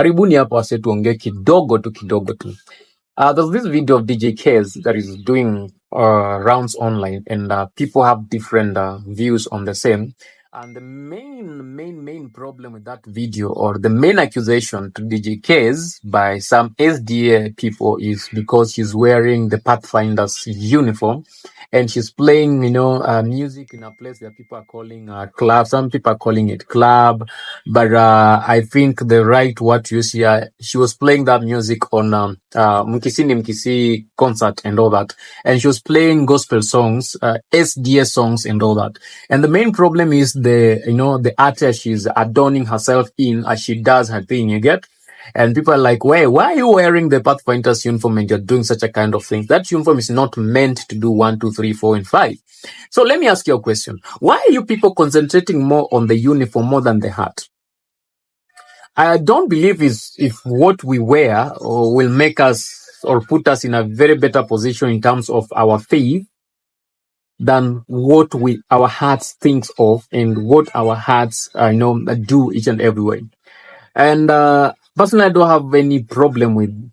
Karibuni hapa wase tuongee kidogo tu. There's this video of DJ Kez that is doing rounds online, and people have different views on the same. And the main problem with that video, or the main accusation to DJ Kez by some SDA people, is because she's wearing the Pathfinders uniform and she's playing, music in a place that people are calling club. Some people are calling it club, but I think the right word to use here, she was playing that music on Mkisi ni Mkisi concert and all that, and she was playing gospel songs, SDA songs and all that. And the main problem is the attire she's adorning herself in as she does her thing. You get. And people are like, why are you wearing the Pathfinders uniform and you're doing such a kind of thing? That uniform is not meant to do 1, 2, 3, 4, and 5. So let me ask you a question. Why are you people concentrating more on the uniform more than the hat? I don't believe if what we wear or will make us or put us in a very better position in terms of our faith than what our hearts thinks of and what our hearts do each and every way. And personally, I don't have any problem with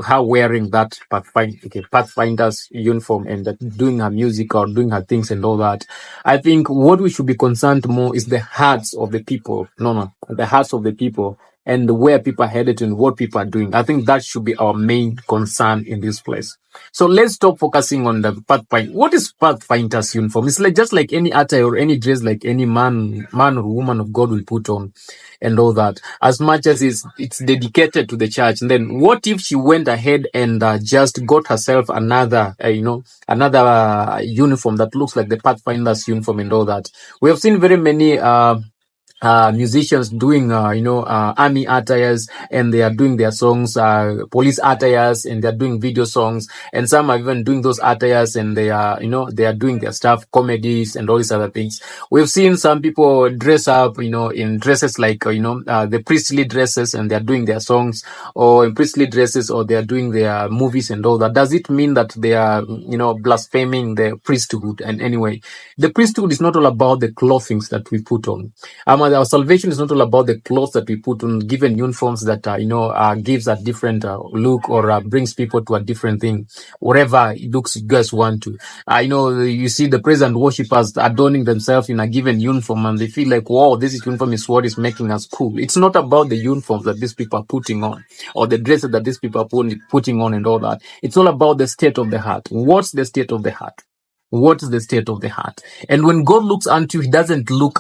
how wearing that Pathfinder's uniform and doing her music or doing her things and all that. I think what we should be concerned more is the hearts of the people. The hearts of the people and where people are headed and what people are doing. I think that should be our main concern in this place. So let's stop focusing on the Pathfinder. What is Pathfinder's uniform? It's just like any attire or any dress like any man or woman of God will put on and all that. As much as it's dedicated to the church. And then what if she went ahead and just got herself another uniform that looks like the Pathfinder's uniform and all that? We have seen very many musicians doing army attires, and they are doing their songs, police attires, and they're doing video songs, and some are even doing those attires and they are doing their stuff, comedies and all these other things. We've seen some people dress up in dresses like the priestly dresses, and they're doing their songs, or in priestly dresses, or they're doing their movies and all that. Does it mean that they are blaspheming the priesthood? And anyway, the priesthood is not all about the clothing that we put on. Our salvation is not all about the clothes that we put on, given uniforms that gives a different look, or brings people to a different thing, whatever looks you guys want to. You see the praise and worshipers adorning themselves in a given uniform, and they feel like, wow, this uniform is what is making us cool. It's not about the uniforms that these people are putting on, or the dresses that these people are putting on and all that. It's all about the state of the heart. What's the state of the heart? What is the state of the heart? And when God looks unto you, he doesn't look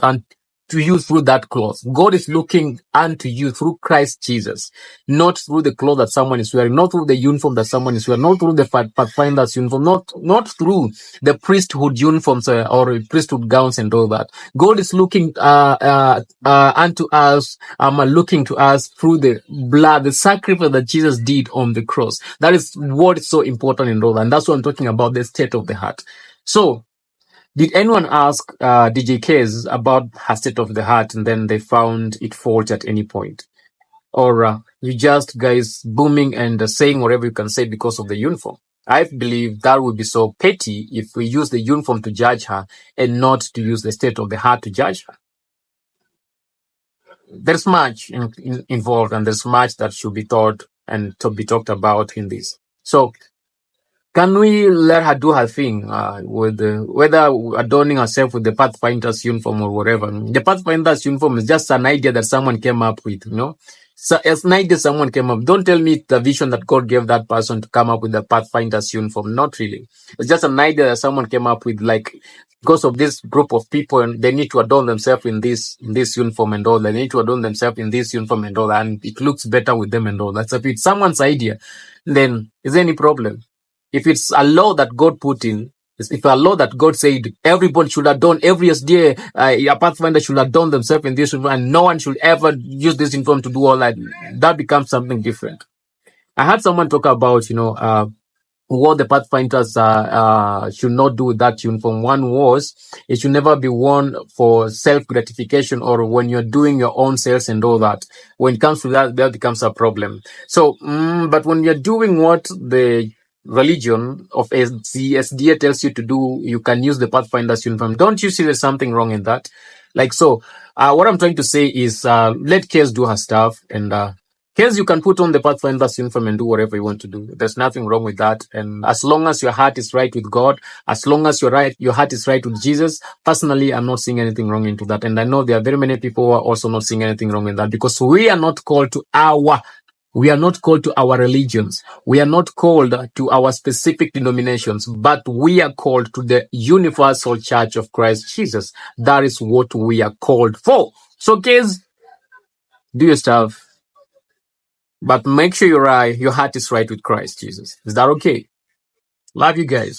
to you through that cloth. God is looking unto you through Christ Jesus, not through the cloth that someone is wearing, not through the uniform that someone is wearing, not through the Pathfinder's uniform, not through the priesthood uniforms or priesthood gowns and all that. God is looking unto us, looking to us through the blood, the sacrifice that Jesus did on the cross. That is what is so important in all that. And that's what I'm talking about, the state of the heart. So, did anyone ask DJ Kez about her state of the heart and then they found it fault at any point? Or you just guys booming and saying whatever you can say because of the uniform? I believe that would be so petty if we use the uniform to judge her and not to use the state of the heart to judge her. There's much involved, and there's much that should be thought and to be talked about in this. So, can we let her do her thing with whether adorning herself with the Pathfinder's uniform or whatever? The Pathfinder's uniform is just an idea that someone came up with, So it's an idea someone came up. Don't tell me the vision that God gave that person to come up with the Pathfinder's uniform. Not really. It's just an idea that someone came up with, like, because of this group of people, and they need to adorn themselves in this uniform and all that. They need to adorn themselves in this uniform and all that, and it looks better with them and all that. So if it's someone's idea, then is there any problem? If it's a law that God put in, if a law that God said everybody should adorn, every SDA, a Pathfinder should adorn themselves in this uniform, and no one should ever use this uniform to do all that, that becomes something different. I had someone talk about, what the Pathfinders should not do with that uniform. One was, it should never be worn for self-gratification or when you're doing your own sales and all that. When it comes to that becomes a problem. So, but when you're doing what the religion of SDA tells you to do, you can use the Pathfinder's uniform. Don't you see there's something wrong in that? Like so, what I'm trying to say is, let Case do her stuff, and Case, you can put on the Pathfinder's uniform and do whatever you want to do. There's nothing wrong with that. And as long as your heart is right with God, as long as your heart is right with Jesus, personally, I'm not seeing anything wrong into that. And I know there are very many people who are also not seeing anything wrong in that, because we are not called to our religions. We are not called to our specific denominations, but we are called to the universal church of Christ Jesus. That is what we are called for. So kids, do your stuff, but make sure your heart is right with Christ Jesus. Is that okay? Love you guys.